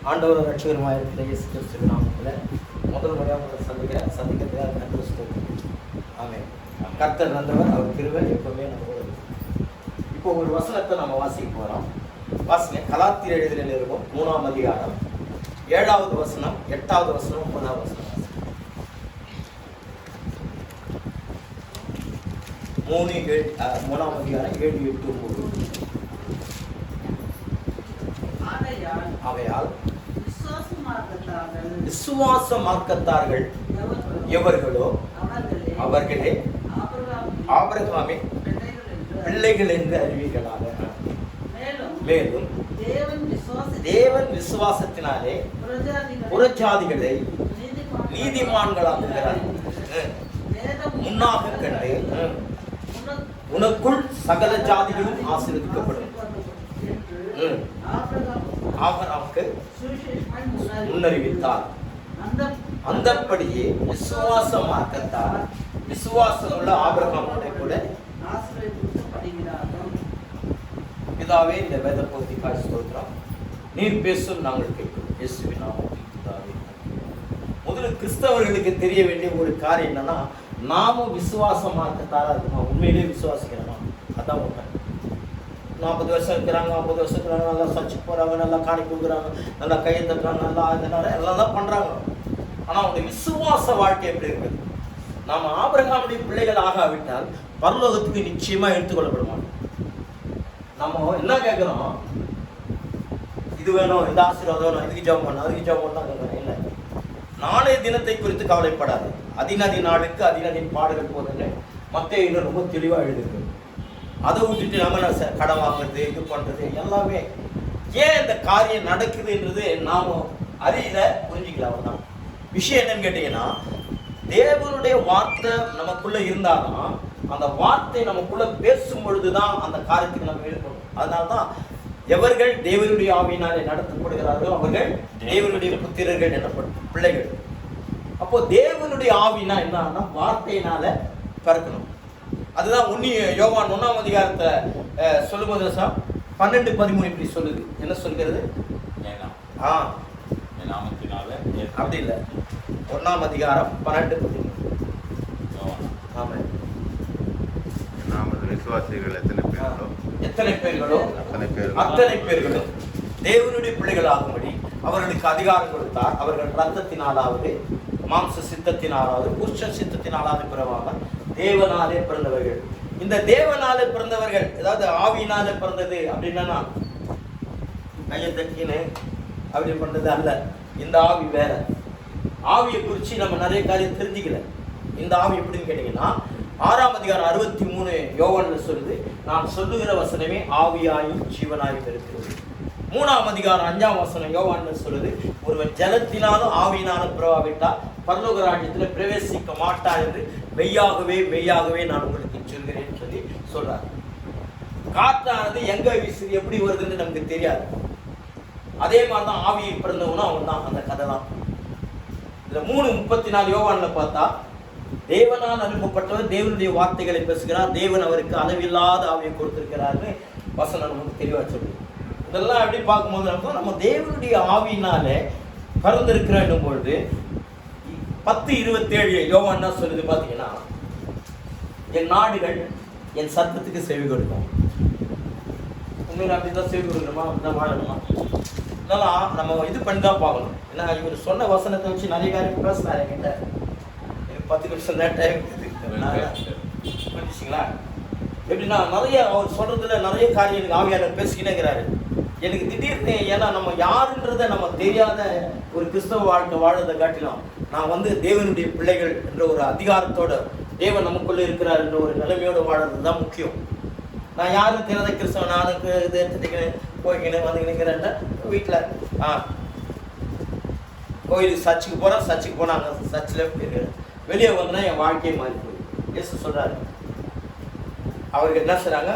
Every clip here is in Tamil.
ஆண்டவர் ரட்சகருமாக இருக்கிற இயேசு கிறிஸ்துவின் நாமத்தில் முதல் முறையாக உங்களை சந்திக்கிறதுக்காக கர்த்தர் ஸ்தோத்திரம். ஆமென். கர்த்தர் நல்லவர், அவர் கிருபை எப்பவுமே நம்ம கூட இருக்கு. இப்போ ஒரு வசனத்தை நம்ம வாசிக்க போகிறோம். வாசிங்க. கலாத்தியர் எழுதின நிருபம் 3ஆம் அதிகாரம் 7வது வசனம், 8வது வசனம், 9வது வசனம். 3ஆம் அதிகாரம் 7, 8, 9. அவையால் விசுவாச மார்க்கத்தார்கள் எவர்களோ அவர்களே ஆபிரகாமின் பிள்ளைகள் என்று அறிவீர்களாக. மேலும் தேவன் விசுவாசத்தினாலே புறஜாதிகளை நீதிமான்களாக்குகிறார் முன்னாக கண்டு உனக்குள் சகல ஜாதிகளும் ஆசீர்வதிக்கப்படும் ஆபிரகாமுக்கு முன்னறிவித்தார். அந்தப்படியே விசுவாச மார்க்கத்தார் விசுவாசம் உள்ள ஆபிரகாமோட கூட பிதாவே இந்த வேத பகுதிக்காக ஸ்தோத்திரம். நீர் பேசும் நாங்கள் கேட்கிறோம். இயேசுவின் நாமத்தில் பிதாவே. முதல்ல கிறிஸ்தவர்களுக்கு தெரிய வேண்டிய ஒரு காரியம் என்னன்னா, நாமும் விசுவாச மார்க்கத்தாரா இருக்கணும். உண்மையிலேயே விசுவாசிக்கிறோமா? அதான் உண்மை. 40 வருஷம் இருக்கிறாங்க, 50 வருஷம் இருக்கிறாங்க, நல்லா சர்ச்சுக்கு போகிறாங்க, நல்லா காணி கொடுக்குறாங்க, நல்லா கையை தட்டுறாங்க, நல்லா அதனால எல்லாம் தான் பண்ணுறாங்க. ஆனால் அவங்க விசுவாச வாழ்க்கை எப்படி இருக்குது? நாம் ஆபிரகாமுடைய பிள்ளைகள் ஆகாவிட்டால் பரலோகத்துக்கு நிச்சயமாக எடுத்துக்கொள்ளப்பட மாட்டோம். நம்ம என்ன கேட்குறோம்? இது வேணும், இந்த ஆசீர்வாதம் வேணும், இதுக்கு ஜெபம் பண்ணணும், அதுக்கு ஜெபம் பண்ணலாம் கேட்குறோம். இல்லை, நாளைய தினத்தை குறித்து கவலைப்படாது. அதினதி நாளுக்கு அதினதின் பாடுகள் போதுன்னு மத்தேயுல ரொம்ப தெளிவாக எழுதிருக்கு. அதை விட்டுட்டு நம்ம கடன் வாங்குறது, இது பண்ணுறது எல்லாமே ஏன் இந்த காரியம் நடக்குதுன்றது நாம் அறியல, புரிஞ்சுக்கலாம். தான் விஷயம் என்னன்னு கேட்டீங்கன்னா, தேவனுடைய வார்த்தை நமக்குள்ள இருந்தாலும் அந்த வார்த்தை நமக்குள்ள பேசும் பொழுதுதான் அந்த காரியத்துக்கு நம்ம ஈடுபடும். அதனால்தான் எவர்கள் தேவனுடைய ஆவியினாலே நடத்தப்படுகிறார்களோ அவர்கள் தேவனுடைய புத்திரர்கள் எனப்படும் பிள்ளைகள். அப்போ தேவனுடைய ஆவினா என்னன்னா வார்த்தையினால பிறக்கணும். அதுதான் யோவான் 1ஆம் அதிகாரத்தை சொல்லும்போது 12:13 இப்படி சொல்லுது. என்ன சொல்கிறது? அப்படி இல்லை, 1ஆம் அதிகாரம் 12:13. விசுவாசிகள் எத்தனை பேர்களோ அத்தனை பேர்களும் தேவனுடைய பிள்ளைகள் ஆகும்படி அவர்களுக்கு அதிகாரம் கொடுத்தார். அவர்கள் ரத்தத்தினாலாவது மாம்ச சித்தத்தினாலாவது புருஷ சித்தத்தினாலாவது பிறவாமல் தேவனாலே பிறந்தவர்கள். இந்த தேவனாலே பிறந்தவர்கள், அதாவது ஆவியினாலே பிறந்தது அப்படின்னா கையை தக்கின்னு அப்படி பண்றது அல்ல. இந்த ஆவி வேற. ஆவியை குறித்து நம்ம நிறைய காரியம் தெரிஞ்சுக்கல. இந்த ஆவி எப்படின்னு கேட்டீங்கன்னா, 6ஆம் அதிகாரம் 63 யோவான்ல சொல்லுது, நான் சொல்லுகிற வசனமே ஆவியாயும் ஜீவனாயும் இருக்கிறது. 3ஆம் அதிகாரம் 5ஆம் வசனம் யோவான்ல சொல்லுது, ஒருவன் ஜலத்தினாலும் ஆவியினாலும் பிறவாவிட்டால் பரலோக ராஜ்யத்தில் பிரவேசிக்க மாட்டான் என்று மெய்யாகவே மெய்யாகவே நான் உங்களுக்கு சொல்கிறேன்னு சொல்லி சொல்றார். காற்றானது எங்க வீசுது, எப்படி வருதுன்னு நமக்கு தெரியாது. அதே மாதிரிதான் ஆவியை பிறந்தவனும் அவன் தான். அந்த கதை தான். இதுல 3:34 யோவான்ல பார்த்தா, தேவனால் அனுப்பப்பட்டவர் தேவனுடைய வார்த்தைகளை பேசுகிறார், தேவன் அவருக்கு அளவில்லாத ஆவியை கொடுத்திருக்கிறார்னு வசனம் நமக்கு தெளிவா சொல்லுது. இதெல்லாம் எப்படி பார்க்கும்போது நம்ம தேவனுடைய ஆவியினாலே பிறந்திருக்கிறோம் பொழுது 10:27 யோவான் என்ன சொல்லுது பார்த்தீங்கன்னா, என் நாடுகள் என் சத்தத்துக்கு செவி கொடுக்கும். உண்மையில அப்படிதான் செவி கொடுக்கணுமா? அப்படிதான் வாழணுமா? இதெல்லாம் நம்ம இது பண்ணி தான் பார்க்கணும். ஏன்னா இவர் சொன்ன வசனத்தை வச்சு நிறைய காரியம் பேசினாரு என்கிட்ட. 10 நிமிஷம் தான் டைம் புரிஞ்சுங்களா? எப்படின்னா நிறைய அவர் சொல்றதுல நிறைய காரியம் எனக்கு ஆவியாளர் பேசிக்கிட்டேங்கிறாரு. எனக்கு திடீர்னு, ஏன்னா நம்ம யாருன்றதை நம்ம தெரியாத ஒரு கிறிஸ்தவ வாழ்க்கை வாழதை காட்டிலும் நான் தேவனுடைய பிள்ளைகள் என்ற ஒரு அதிகாரத்தோட தேவன் நமக்குள்ள இருக்கிறார் என்ற ஒரு நிலைமையோடு வாழறது தான் முக்கியம். நான் யாரும் தெரியாத கிறிஸ்தவன், நானுக்கு இது எடுத்துக்கினேன் போய்க்கினேன் வந்துக்கினேங்கிறேன். வீட்டில் கோயிலுக்கு சர்ச்சுக்கு போகிறேன், சர்ச்சுக்கு போனாங்க, சர்ச்சில் இருக்கிறேன், வெளியே வந்தா என் வாழ்க்கையை மாறி போய் இயேசு சொல்றாரு. அவர்கள் என்ன செய்றாங்க?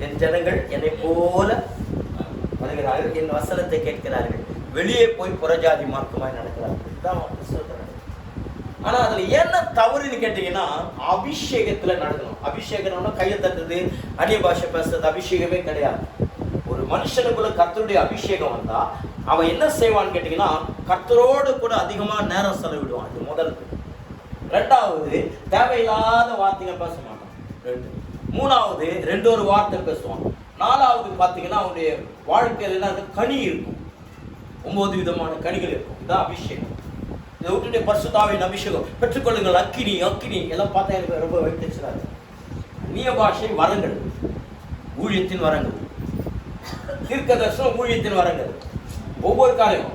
என் ஜனங்கள் என்னை போல வருகிறார்கள், என் வசனத்தை கேட்கிறார்கள், வெளியே போய் புறஜாதி மார்க்கமாய் நடக்கிறார்கள். ஆனா அதுல என்ன தவறுன்னு கேட்டீங்கன்னா, அபிஷேகத்துல நடக்கணும். அபிஷேகம்னா கையை தட்டுறது, அந்நிய பாஷை பேசுறது அபிஷேகமே கிடையாது. மனுஷனுக்குள்ள கர்த்தருடைய அபிஷேகம் வந்தா அவன் என்ன செய்வான்னு கேட்டீங்கன்னா, கர்த்தரோடு கூட அதிகமா நேரம் செலவிடுவான். இது முதல். ரெண்டாவது, தேவையில்லாத வார்த்தைகள் பேச மாட்டான். மூணாவது, ஒரு வார்த்தை பேசுவான். நாலாவது பார்த்தீங்கன்னா அவனுடைய வாழ்க்கையில் என்ன கனி இருக்கும். 9 விதமான கனிகள் இருக்கும். இதான் அபிஷேகம். இதை விட்டுட்டு பரிசுத்தாவின் அபிஷேகம் பெற்றுக்கொள்ளுங்கள், அக்கினி அக்கினி எல்லாம் பார்த்தா எனக்கு ரொம்ப வைத்திருக்கிறாரு. அந்நிய பாஷை வரங்கள், ஊழியத்தின் வரங்கள். தீர்க்க தரிசனம் ஊழியத்தின் வரங்கள். ஒவ்வொரு காரியம்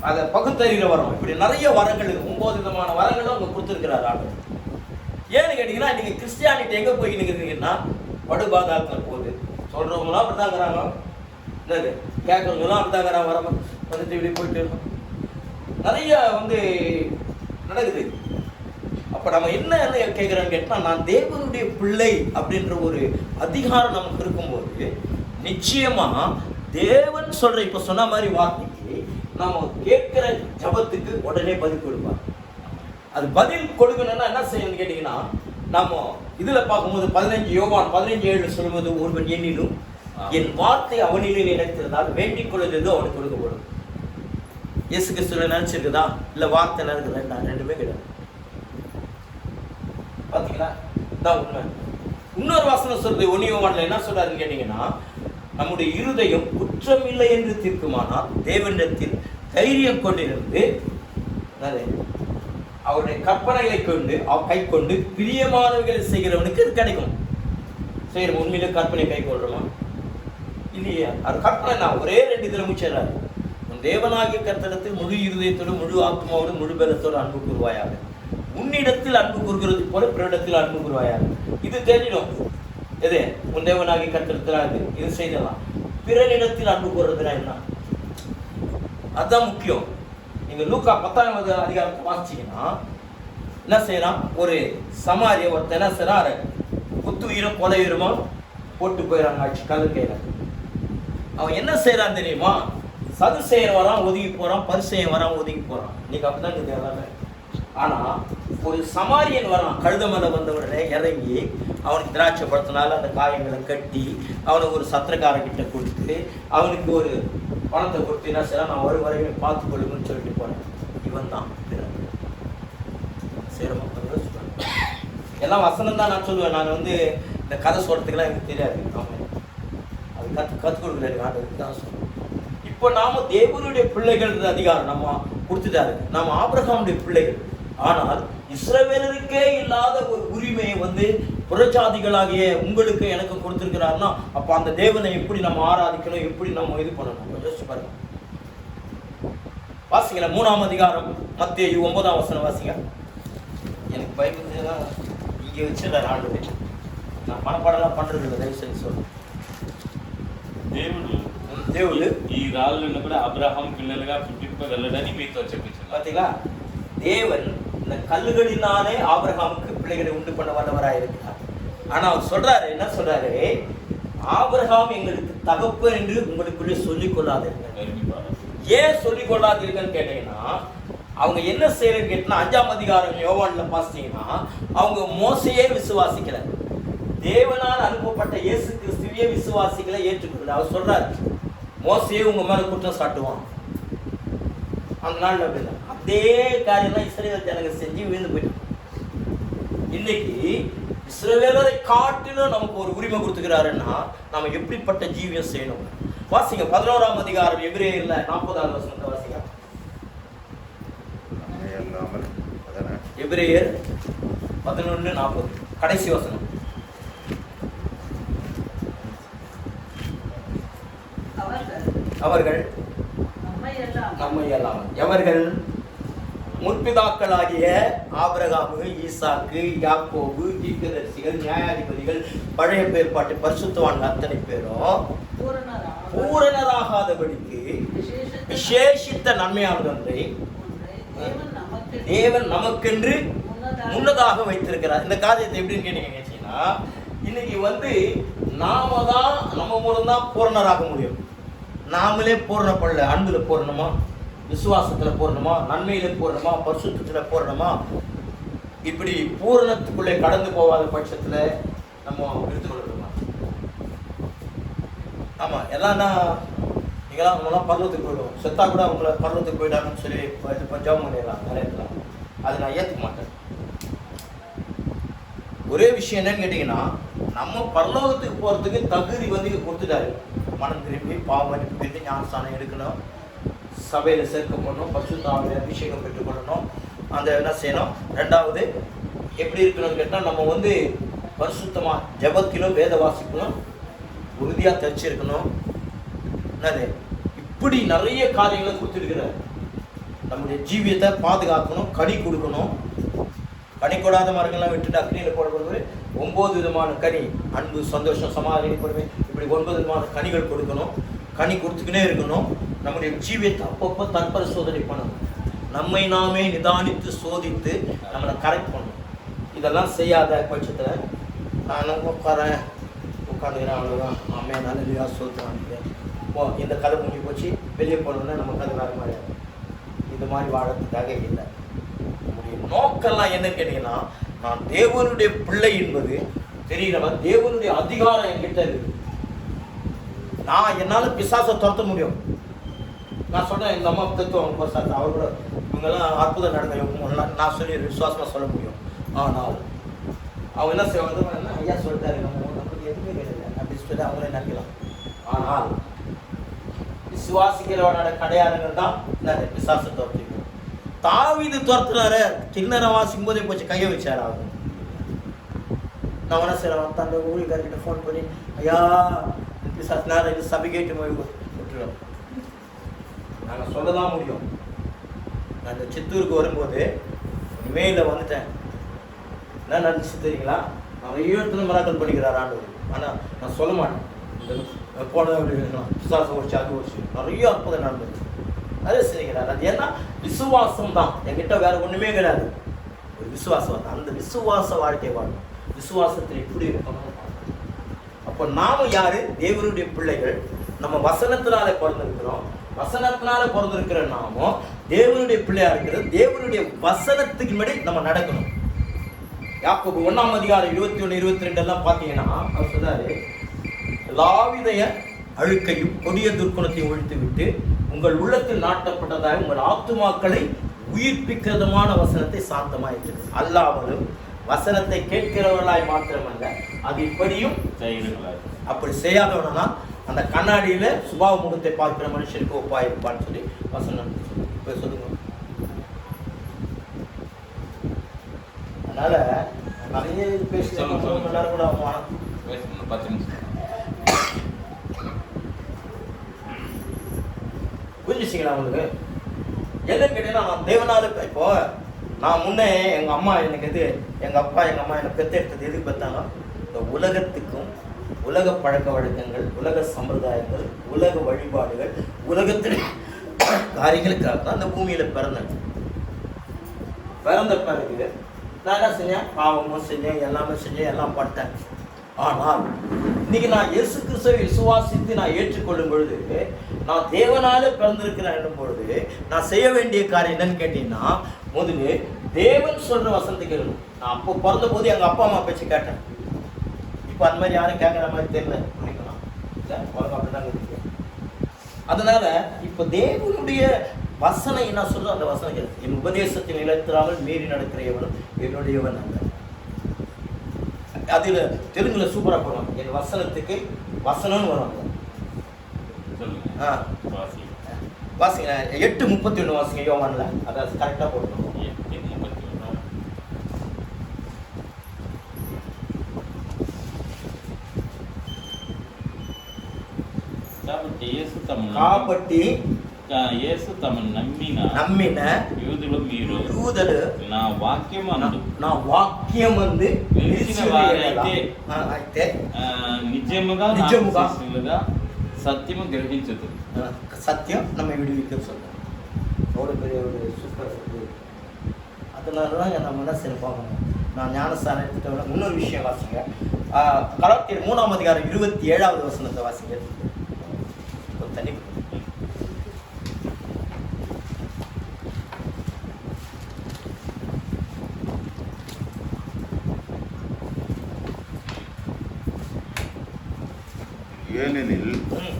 அதை பகுத்தறிகிற வரம். இப்படி நிறைய வரங்கள் இருக்கு. 9 விதமான வரங்களும் அவங்க கொடுத்துருக்கிறார் ஆண்டவர். ஏன்னு கேட்டீங்கன்னா, நீங்க கிறிஸ்டியானிட்டி எங்க போய் நிற்கிறீங்கன்னா, படுபாதாக்கள் போகுது. சொல்றவங்களாம் அப்படிதாங்கிறாங்க, கேட்கறவங்களாம் அப்படிதாங்கிறாங்க. வர வந்துட்டு இப்படி போயிட்டு இருக்கோம். நிறைய நடக்குது. அப்ப நம்ம என்ன கேட்கிறோன்னு கேட்டா, நான் தேவனுடைய பிள்ளை அப்படின்ற ஒரு அதிகாரம் நமக்கு இருக்கும்போது நிச்சயமா தேவன் சொல்ற இப்ப சொன்ன மாதிரி வார்த்தைக்கு நாம கேட்கிற ஜபத்துக்கு உடனே பதில் கொடுப்பார். அது பதில் கொடுக்கணும்னா என்ன செய்யணும்னு கேட்டீங்கன்னா, நாம இதுல பார்க்கும்போது 15 யோவான் 15:7 சொல்லும்போது, ஒருவன் என்னிலும் என் வார்த்தை அவனிலே நினைத்திருந்தால் வேண்டிக் கொள்வது அவனுக்கு கொடுக்கப்படும். இயேசு கிறிஸ்துவ நினைச்சிருக்குதா இல்ல வார்த்தை நினைக்குதா? ரெண்டுமே கிடையாது. பாத்தீங்களா? தான் உண்மை. இன்னொரு வாசனை சொல்றது 1 யோவான்ல என்ன சொல்றாருன்னு கேட்டீங்கன்னா, நம்முடைய இருதயம் குற்றம் இல்லை என்று தீர்க்குமானால் தேவனிடத்தில் தைரியம் கொண்டிருந்து அவருடைய கற்பனைகளை கொண்டு கை கொண்டு பிரியமானவர்களை செய்கிறவனுக்கு இது கிடைக்கும். செய்யற உண்மையில கற்பனை கை கொள்றோமா இல்லையா? அது கற்பனை தான். ஒரே 2 இதில் முடிச்சாரு. தேவனாகிய கர்த்தரிடத்தில் முழு இருதயத்தோடு முழு ஆத்மாவோடு முழு பலத்தோடு அன்பு கூறுவாயாக. உன்னிடத்தில் அன்பு கூறுகிறது போல பிறரிடத்தில் அன்பு கூறுவாயாக. இது தெரியும். எது உன் தேவனாகிய கர்த்தரிடத்தில் இது செய்யலாம். பிறனிடத்தில் அன்பு கூறுறதுனா என்ன? அதுதான் முக்கியம். நீங்க லூக்கா 10ஆவது அதிகாரத்தை வாசிச்சீங்கன்னா என்ன செய்யறான்? ஒரு சமாரிய ஒருத்தர் என்ன செய்யறாரு? குத்து உயிரும் கொலை உயிரமா போட்டு போயிடறாங்க கல்லுக்கையில. அவன் என்ன செய்யறான் தெரியுமா? சதுசேயர் வரான் ஒதுங்கி போறான், பரிசேயன் வரான் ஒதுங்கி போறான். இன்னைக்கு அப்படிதான் இருக்குது எல்லாமே. ஆனா ஒரு சமாரியன் வரான், கழுத மேல வந்தவுடனே இறங்கி அவனுக்கு திராட்சை பழத்தினால அந்த காயங்களை கட்டி அவனுக்கு ஒரு சத்திரக்காரங்கிட்ட கொடுத்து அவனுக்கு ஒரு பணத்தை கொடுத்து என்ன செய்யலாம், நான் ஒரு வரையும் பார்த்து கொள்ளுங்கன்னு சொல்லிட்டு போனேன். இவன் தான் எல்லாம் வசனம் தான் நான் சொல்லுவேன். நான் இந்த கதை சொல்றதுக்கெல்லாம் எனக்கு தெரியாது. அது கற்றுக் கொடுக்குறாரு ஆண்டவருக்கு தான் சொல்லுவேன். இப்போ நாம தேவனுடைய பிள்ளைகள் அதிகாரம் நம்ம கொடுத்துட்டாரு. நாம ஆபிரகாமுடைய பிள்ளைகள். ஆனால் இஸ்ரவேலருக்கே இல்லாத ஒரு உரிமையை புறஜாதிகளாகிய உங்களுக்கு எனக்கு கொடுத்திருக்கிறாருன்னா, அப்ப அந்த தேவனை எப்படி நம்ம ஆராதிக்கணும், எப்படி நம்ம இது பண்ணணும் யோசிச்சு பாருங்க. வாசிங்களா 3ஆம் அதிகாரம் மத்தேயு 9ஆம் வசனம் வாசிங்க. எனக்கு பயந்துதான் இங்க வச்சிருந்தார் ஆண்டு. நான் மனப்பாடெல்லாம் பண்றது இல்லை, தயவு செஞ்சு சொல்றேன். దేవుడు ఈ రాళ్ళను కూడా అబ్రహాం పిల్లలుగా పుట్టింప వెళ్ళడని మీతో చెప్పించారు. பாத்தீங்களா? தேவன் இந்த கல்லுகளினாலே ஆபிரகாமுக்கு பிள்ளைகளை உண்டு பண்ண வல்லவராக இருக்கிறார். ஆனா அவர் சொல்றாரு, என்ன சொல்றாரு? ஆபிரகாம் எங்களுக்கு தகப்பன் என்று உங்களுக்குள்ளே சொல்லிக் கொள்ளாதீர்கள். ஏன் சொல்லிக் கொள்ளாதீர்கள்னு கேட்டீங்கன்னா, அவங்க என்ன செய்யறன்னு கேட்டீங்கன்னா, 5ஆம் அதிகாரம் யோவான்ல பாத்தீங்கன்னா, அவங்க மோசையே விசுவாசிக்கல, தேவனால் அனுப்பப்பட்ட இயேசு கிறிஸ்துவையே விசுவாசிகளை ஏற்றுக்கொள்ள. அவர் சொல்றாரு, மோசையே உங்க மேல குற்றம் சாட்டுவான். அந்த நாள் அப்படிதான் அதே காரியம் தான் இஸ்ரவேல் ஜனங்க செஞ்சு விழுந்து போயிட்டு. இன்னைக்கு இஸ்ரவேலரை காட்டிலும் நமக்கு ஒரு உரிமை கொடுத்துக்கிறாருன்னா நம்ம எப்படிப்பட்ட ஜீவியம் செய்யணும்? வாசிங்க 11ஆம் அதிகாரம் எபிரேயர்ல 40ஆவது வசனத்தை வாசிங்க. எபிரேயர் 11:40 கடைசி வசனம். அவர்கள் நம்மை அல்லாமல் எவர்கள்? முற்பிதாக்களாகிய ஆபிரகாமு, ஈசாக்கு, யாக்கோபு, தீர்க்கதரிசிகள், நியாயாதிபதிகள், பழைய ஏற்பாட்டு பரிசுத்தவான்கள் அத்தனை பேரும் பூரணராகாதபடிக்கு விசேஷித்த நன்மையானதை தேவன் நமக்கென்று முன்னதாக வைத்திருக்கிறார். இந்த காரியத்தை எப்படின்னு கேட்டீங்கன்னா, இன்னைக்கு நம்ம மூலம் தான் பூரணராக முடியும். நாமளே பூரணப்படல. அன்புல பூரணமா, விசுவாசத்துல பூரணமா, நன்மையில பூரணமா, பரிசுத்தத்துல பூரணமா, இப்படி பூரணத்துக்குள்ளே கடந்து போகாத பட்சத்துல நம்ம எடுத்துக்கொள்ளணுமா? ஆமாம் எல்லாம்னா நீங்களாம் அவங்களாம் பர்வத்துக்கு போயிடுவோம், செத்தா கூட அவங்கள பர்வத்துக்கு போயிடாங்கன்னு சொல்லி இது ஜெபம் பண்ணிடலாம் நிறைய இடத்துல. அதை நான் ஏற்றுக்க மாட்டேன். ஒரே விஷயம் என்னன்னு கேட்டிங்கன்னா, நம்ம பரலோகத்துக்கு போகிறதுக்கு தகுதி வந்து கொடுத்துட்டாரு. மனம் திரும்பி பாவ மன்னிப்பு பெற்று ஞானஸ்தானம் எடுக்கணும், சபையில் சேர்க்கப்படணும், பரிசுத்த ஆவியில அபிஷேகம் பெற்றுக்கொள்ளணும். அந்த என்ன செய்யணும். ரெண்டாவது எப்படி இருக்கணும்னு கேட்டால், நம்ம வந்து பரிசுத்தமாக ஜெபத்திலும் வேத வாசிக்கணும், உறுதியாக தச்சிருக்கணும். என்னது இப்படி நிறைய காரியங்களை கொடுத்துருக்கிறார். நம்முடைய ஜீவியத்தை பாதுகாக்கணும், கனி கொடுக்கணும். கனி கொடாத மரங்கள்லாம் விட்டுட்டு அக்னியில் போடப்படுவது 9 விதமான கனி, அன்பு, சந்தோஷம், சமாதானம், பொறுமை, இப்படி 9 விதமான கனிகள் கொடுக்கணும். கனி கொடுத்துக்கினே இருக்கணும். நம்முடைய ஜீவியத்தை அப்பப்போ தற்பரிசோதனை பண்ணணும். நம்மை நாமே நிதானித்து சோதித்து நம்மளை கரெக்ட் பண்ணணும். இதெல்லாம் செய்யாத பட்சத்தில் நான் உட்காந்துக்கிறேன், அவ்வளோதான், ஆமே நல்ல சொல்லுவாங்க, இந்த கதை முடிஞ்சு போச்சு, வெளியே போனோம்னா நமக்கு அது வேறு மாதிரி. இது மாதிரி வாழறதுக்காக இல்லை. நம்முடைய நோக்கெல்லாம் என்னன்னு கேட்டீங்கன்னா, நான் தேவனுடைய பிள்ளை என்பது தெரியல, தேவனுடைய அதிகாரம் என்கிட்ட இருக்கு. நான் என்னால் பிசாசை துரத்த முடியும். நான் சொல்றேன், எங்கள் அம்மா தத்துவம் பிசாசு அவர் கூட இவங்கெல்லாம் அற்புதம் நடந்த நான் சொல்லி விசுவாசமாக சொல்ல முடியும். ஆனால் அவங்க என்ன செய்வாங்க, ஐயா சொல்லிட்டாரு, நமக்கு எதுவுமே கிடையாது அப்படின்னு சொல்லிட்டு அவங்களே நினைக்கலாம். ஆனால் விசுவாசிக்கிறவனோட கடையாளங்கள் தான் என்னது பிசாசை துரத்திக்கணும். தாவீது துரத்துனாரு, கிண்ணற வாசிக்கும் போதே போச்சு கையை வச்சாரு. ஆகும் நான் என்ன செய்யறேன், தன்னோட ஊழியர்கிட்ட ஃபோன் பண்ணி, ஐயா பிசாசு நேரம் இது சபைக்கேட்டு போய் விட்டுருவோம். நாங்கள் சொல்லதான் முடியும். நான் இந்த சித்தூருக்கு வரும்போது இமெயிலில் வந்துட்டேன். என்ன நினச்சி தெரியுங்களா, நிறைய இடத்துல மிராக்கள் பண்ணிக்கிறார் ஆண்டவர். ஆனால் நான் சொல்ல மாட்டேன். இந்த போன பிசாசம் ஓடிச்சு, அது ஓடிச்சு, நிறைய அற்புதம் நடந்தது. அதே செய்கிறார். அது ஏன்னா விசுவாசம் தான், என்கிட்ட வேற ஒன்றுமே கிடையாது. ஒரு விசுவாசம் தான். அந்த விசுவாச வாழ்க்கை வாழும். விசுவாசத்தில் எப்படி இருக்கணும். அப்போ நாம யாரு? தேவனுடைய பிள்ளைகள். நம்ம வசனத்தினால பிறந்திருக்கிறோம். வசனத்தினால பிறந்திருக்கிற நாமும் தேவனுடைய பிள்ளையா இருக்கிறது. தேவனுடைய வசனத்துக்கு முன்னாடி நம்ம நடக்கணும். யாக்கோபு 1 அதிகாரம் 21, 22 எல்லாம் பார்த்தீங்கன்னா அவர் சொல்றாரு, எல்லாவித அழுக்கையும் கொடிய துர்க்குணத்தையும் ஒழித்து விட்டு உங்கள் உள்ளத்தில் நாட்டப்பட்டதாக உங்கள் ஆத்துமாக்களை உயிர்ப்பிக்கிறதுமான வசனத்தை சாந்தமாயிற்று. அல்லாமலும் வசனத்தை கேட்கிறவர்களாய் மாத்திரமல்ல, அது இப்படியும் செய்கிறவர்களாய். அப்படி செய்யாதவனா அந்த கண்ணாடியில சுபாவ முகத்தை பார்க்கிற மனுஷனுக்கு ஒப்பாயிருப்பான்னு சொல்லி வசனம் சொல்லுங்க. அதனால நிறைய பேசுறோம் கூட புரிஞ்சுச்சிங்களா உங்களுக்கு? எதுன்னு கேட்டீங்கன்னா, நான் தேவனால இப்போ நான் முன்னே எங்கள் அம்மா எனக்கு எங்கள் அப்பா எங்கள் அம்மா எனக்கு பெற்றெடுத்தது எதுக்கு பார்த்தாங்க, இந்த உலகத்துக்கும் உலக பழக்க வழக்கங்கள், உலக சம்பிரதாயங்கள், உலக வழிபாடுகள், உலகத்தில் காரியங்களுக்காக தான் இந்த பூமியில் பிறந்தேன். பிறந்த பிறகு நான் என்ன செஞ்சேன், பாவமும் செஞ்சேன், எல்லாமே செஞ்சேன், எல்லாம் பட்டேன். ஆனால் இன்னைக்கு நான் இயேசு கிறிஸ்துவை விசுவாசித்து நான் ஏற்றுக்கொள்ளும் பொழுது, நான் தேவனால பிறந்திருக்கிறேன் என்னும் பொழுது நான் செய்ய வேண்டிய காரியம் என்னன்னு கேட்டீங்கன்னா, முதல்ல தேவன் சொல்ற வசனத்தை கேட்கணும். நான் அப்போ பிறந்த போது எங்கள் அப்பா அம்மா பேச்சு கேட்டேன். இப்போ அந்த மாதிரி யாரும் கேட்குற மாதிரி தெரியல. புரியுங்களா? உலகம் அப்படிதான் இருக்கு. அதனால இப்போ தேவனுடைய வசனம் என்ன சொல்றோம், அந்த வசனம் கேட்கு. என் உபதேசத்தை நிலைத்திராமல் மீறி நடக்கிற எவனும் என்னுடையவன் அல்ல. அதில் தெலுங்குல சூப்பராக போடுவாங்க, என் வசனத்துக்கு வசனம்னு வருவாங்க. வாசிங்க 8:31 வாசிங்க யோவான்ல. அதாவது கரெக்டாக போடணும். కాబట్టి యేసు తమను నమ్మిన యూదులు మీరు నా వాక్యమందు నిలిచిన వారైతే నిజముగా சத்தியமும் கிரகிச்சது. சத்தியம் நம்ம விடுவிக்க சொல்றோம். எவ்வளோ பெரிய ஒரு சூப்பர். அதனால தான் நம்ம என்ன செய்ய பார்க்கணும். நான் ஞானஸ்தானம் எடுத்துட்டோம்னா இன்னொரு விஷயம் வாசிங்க. கலாத்தியர் 3 அதிகாரம் 27வது வசனத்தை வாசிங்க. தனி ஏனெனில் ம்.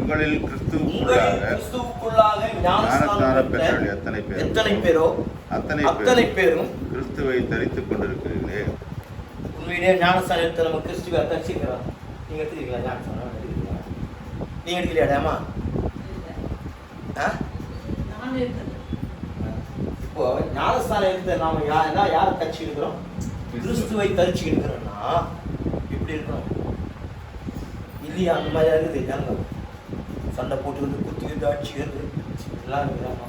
உங்களில் உங்களில் கிறிஸ்துவுக்குள்ளாக கிறிஸ்துவுக்குள்ளாக ஞானஸ்நானம் ஞானஸ்நானம் பெற்ற பெற்றவர்கள் எத்தனை பேரோ அத்தனை அத்தனை பேரும் பேரும் கிறிஸ்துவை தரித்துக் கொண்டிருக்கிறீர்களே. உண்மையிலேயே ஞானஸ்நானம் எடுத்து நம்ம கிறிஸ்துவை தரிசிக்கிறோம். நீங்க எடுத்துக்கிறீங்களா ஞானஸ்நானம்? எடுத்துக்கிறீங்களா? நீங்க எடுக்கலையாடாமா? இப்போ ஞானஸ்நானம் எடுத்து நாம யாரை தரிச்சு இருக்கிறோம்? கிறிஸ்துவை தரிச்சு இருக்கிறோம்னா இப்படி இருக்கணும் இல்லையா? அந்த மாதிரி இருக்குது ஜனங்க சண்டை போட்டுக்கிட்டு குத்திக்கிட்டு அடிச்சுக்கிறது எல்லாம் இருக்கிறாங்க.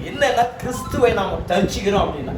என்னன்னா கிறிஸ்துவை நாம தரிச்சுக்கிறோம் அப்படின்னா